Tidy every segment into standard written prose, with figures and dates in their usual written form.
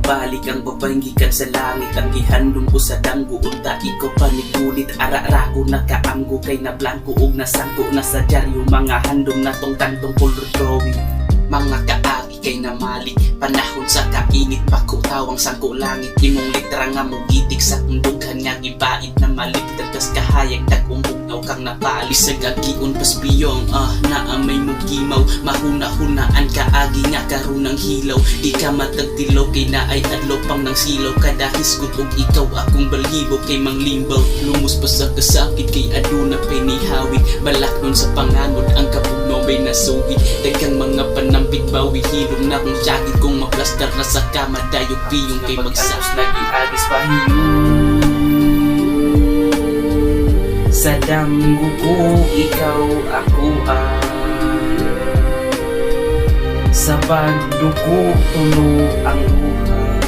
balik ang babanggikan sa langit. Ang gihandom ko sa danggo unta ikaw panigulit. Ara-ara ko nakaanggo kay na blanco og nasangko na sa dyaryo. Mga handom na tong tantong color drawing. Mga kaagi kay namalik panahon sa kainit. Pako tawang sangko langit. Imong litra nga mo gitik sa kundughan nga gibait na maligtad kas kahayag tag-umbugnaw kang napali sa gagion pas biyong naamay mo gimaw. Mahuna-hunaan kaagi nga karon ng hilaw. Di ka matagtilaw kay naay adlaw pang ng silaw. Kada hisgot og ikaw akong balhibo kay manglimbaw. Lumos pa sa kasakit kay aduna pinihawid. Balak nun sa panganod ang kapugnaw may nasugid. Daghang mga panampik bawi hilom na kung sakit kung maplastar na sa kama dayog piyong kay magsapos lagi agis pahiyon. Sa damgo ko ikaw ako sa pagduko tulo ang buhay.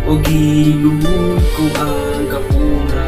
O giluhod ko ang kapura.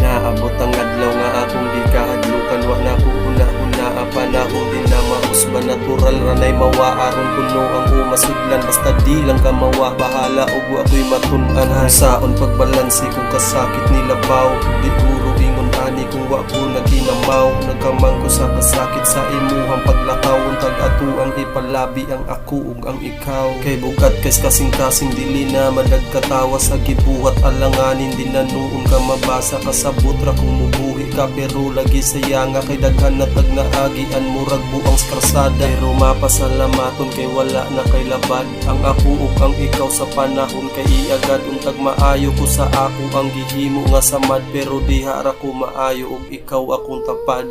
Naabot ang adlaw nga akong di kahadlukan. Wa na ko una-una panahon din na mausba. Natural ranay mawa aron kuno ang umasudlan. Basta di lang ka mawa bahala og wa ko'y matun-an. Saon pagbalansi kung kasakit nilabaw. Di puro ingon ani kung wa ko naginamaw. Nagkamang ko sa kasakit sa imuhang paglakaw. Untag ato ang ipalabi ang ako ug ang ikaw. Kay bugat kay kasing-kasing dili na madagkatawa sa gibuhat alanganin. Di na noon ka mabasa kasabot ra kung mubuhi ka. Pero lagi sayang nga kay daghan na tag naagian murag buang skarsada. Pero mapasalamaton kay wala na kay labad. Ang ako ug ang ikaw sa panahon kay iagad. Untag maayo ko sa ako ang gihimo nga samad. Pero diha ra ko maayo ug ikaw akong tapad.